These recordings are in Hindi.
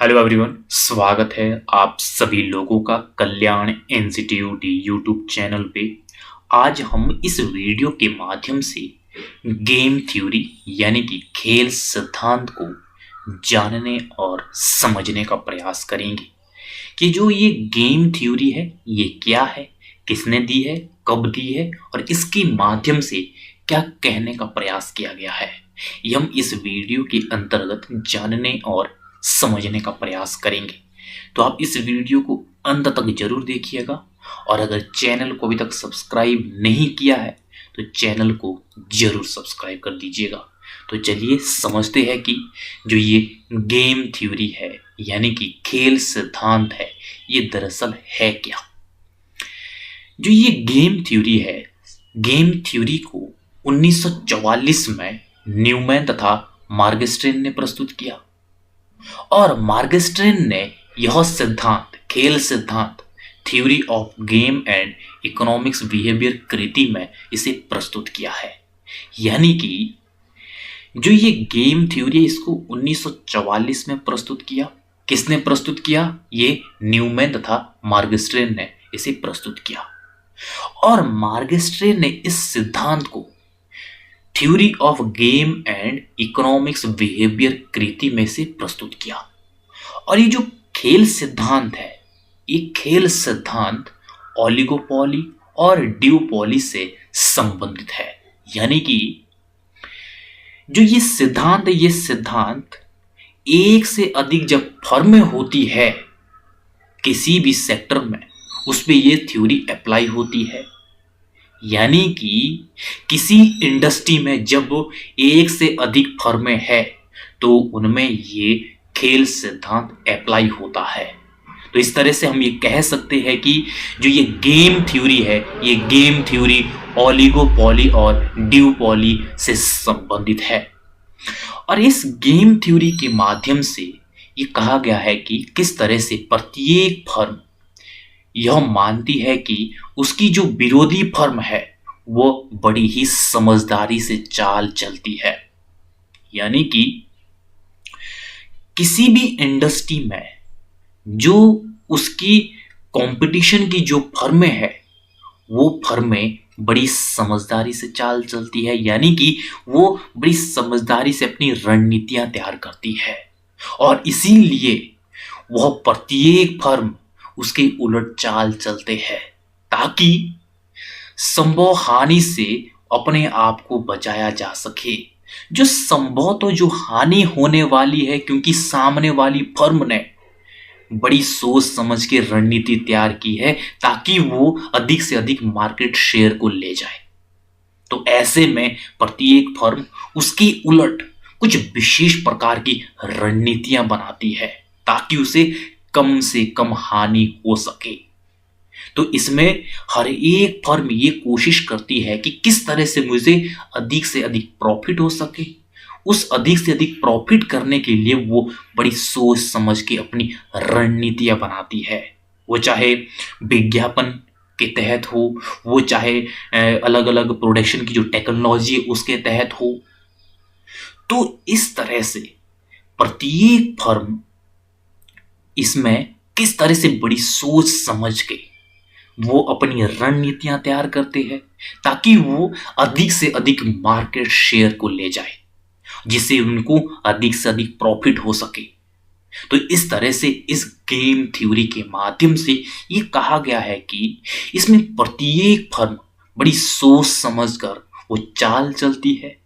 हेलो एवरीवन, स्वागत है आप सभी लोगों का कल्याण इंस्टीट्यूट यूट्यूब चैनल पे। आज हम इस वीडियो के माध्यम से गेम थ्योरी यानी कि खेल सिद्धांत को जानने और समझने का प्रयास करेंगे कि जो ये गेम थ्योरी है ये क्या है, किसने दी है, कब दी है और इसके माध्यम से क्या कहने का प्रयास किया गया है। ये हम इस वीडियो के अंतर्गत जानने और समझने का प्रयास करेंगे। तो आप इस वीडियो को अंत तक जरूर देखिएगा और अगर चैनल को अभी तक सब्सक्राइब नहीं किया है तो चैनल को जरूर सब्सक्राइब कर दीजिएगा। तो चलिए समझते हैं कि जो ये गेम थ्योरी है यानी कि खेल सिद्धांत है ये दरअसल है क्या। जो ये गेम थ्योरी है, गेम थ्योरी को 1944 में न्यूमैन तथा मार्गस्ट्रेन ने प्रस्तुत किया और मार्गस्ट्रेन ने यह सिद्धांत खेल सिद्धांत theory of game and economics behaviour कृति में इसे प्रस्तुत किया है। यानी कि जो ये गेम थ्योरी है इसको 1944 में प्रस्तुत किया। किसने प्रस्तुत किया? ये न्यूमैन तथा मार्गस्ट्रेन ने इसे प्रस्तुत किया और मार्गस्ट्रेन ने इस सिद्धांत को theory of game and economics behaviour कृति में से प्रस्तुत किया। और ये जो खेल सिद्धांत है ये खेल सिद्धांत ओलिगोपोली और ड्यूपोली से संबंधित है। यानी कि जो ये सिद्धांत है ये सिद्धांत एक से अधिक जब फर्में होती है किसी भी सेक्टर में उस पे ये थ्योरी अप्लाई होती है। यानी कि किसी इंडस्ट्री में जब एक से अधिक फर्में है तो उनमें ये खेल सिद्धांत अप्लाई होता है। तो इस तरह से हम ये कह सकते हैं कि जो ये गेम थ्योरी है ये गेम थ्योरी ओलिगोपोली और ड्यूपोली से संबंधित है। और इस गेम थ्योरी के माध्यम से ये कहा गया है कि किस तरह से प्रत्येक फर्म यह मानती है कि उसकी जो विरोधी फर्म है वो बड़ी ही समझदारी से चाल चलती है। यानी कि किसी भी इंडस्ट्री में जो उसकी कंपटीशन की जो फर्में है वो फर्में बड़ी समझदारी से चाल चलती है। यानी कि वो बड़ी समझदारी से अपनी रणनीतियां तैयार करती है और इसीलिए वह प्रत्येक फर्म उसके उलट चाल चलते हैं ताकि संभव हानि से अपने आप को बचाया जा सके। जो संभव तो जो हानि होने वाली है क्योंकि सामने वाली फर्म ने बड़ी सोच समझ के रणनीति तैयार की है ताकि वो अधिक से अधिक मार्केट शेयर को ले जाए। तो ऐसे में प्रत्येक फर्म उसके उलट कुछ विशेष प्रकार की रणनीतियां बनाती है ताकि उसे कम से कम हानि हो सके। तो इसमें हर एक फर्म ये कोशिश करती है कि किस तरह से मुझे अधिक से अधिक प्रॉफिट हो सके। उस अधिक से अधिक प्रॉफिट करने के लिए वो बड़ी सोच समझ के अपनी रणनीतियां बनाती है। वो चाहे विज्ञापन के तहत हो, वो चाहे अलग अलग प्रोडक्शन की जो टेक्नोलॉजी है उसके तहत हो। तो इस तरह से प्रत्येक फर्म इसमें किस तरह से बड़ी सोच समझ के वो अपनी रणनीतियां तैयार करते हैं ताकि वो अधिक से अधिक मार्केट शेयर को ले जाए जिससे उनको अधिक से अधिक प्रॉफिट हो सके। तो इस तरह से इस गेम थ्योरी के माध्यम से ये कहा गया है कि इसमें प्रत्येक फर्म बड़ी सोच समझकर वो चाल चलती है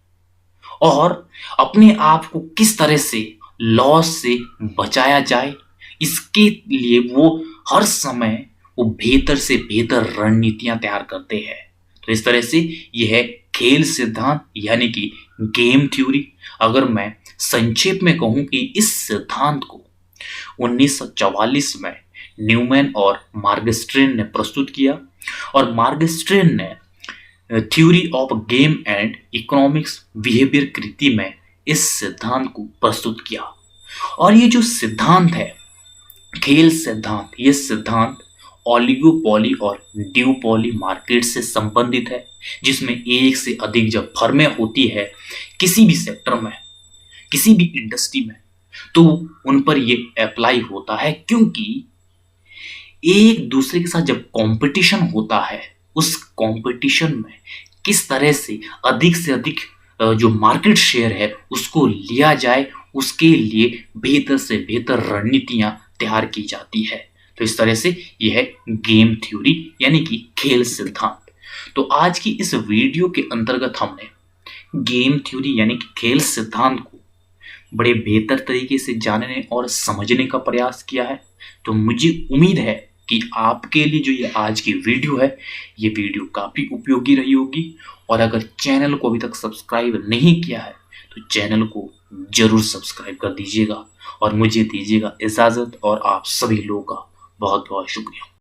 और अपने आप को किस तरह से लॉस से बचाया जाए इसके लिए वो हर समय वो बेहतर से बेहतर रणनीतियां तैयार करते हैं। तो इस तरह से यह है खेल सिद्धांत यानी कि गेम थ्योरी। अगर मैं संक्षेप में कहूं कि इस सिद्धांत को 1944 में न्यूमैन और मार्गस्ट्रेन ने प्रस्तुत किया और मार्गस्ट्रेन ने theory of game and economics behaviour कृति में इस सिद्धांत को प्रस्तुत किया। और ये जो सिद्धांत है खेल सिद्धांत ये सिद्धांत ओलिगोपोली और ड्यूपोली मार्केट से संबंधित है जिसमें एक से अधिक जब फर्में होती है किसी भी सेक्टर में किसी भी इंडस्ट्री में तो उन पर ये अप्लाई होता है, क्योंकि एक दूसरे के साथ जब कंपटीशन होता है, उस कंपटीशन में किस तरह से अधिक जो मार्केट शेयर है उसको लिया जाए, उसके लिए बेहतर से बेहतर रणनीतियां तैयार की जाती है। तो इस तरह से यह है गेम थ्योरी यानी कि खेल सिद्धांत। तो आज की इस वीडियो के अंतर्गत हमने गेम थ्योरी यानी कि खेल सिद्धांत को बड़े बेहतर तरीके से जानने और समझने का प्रयास किया है। तो मुझे उम्मीद है कि आपके लिए जो ये आज की वीडियो है, ये वीडियो काफ़ी उपयोगी रही होगी। और अगर चैनल को अभी तक सब्सक्राइब नहीं किया है तो चैनल को जरूर सब्सक्राइब कर दीजिएगा और मुझे दीजिएगा इजाज़त। और आप सभी लोगों का बहुत बहुत शुक्रिया।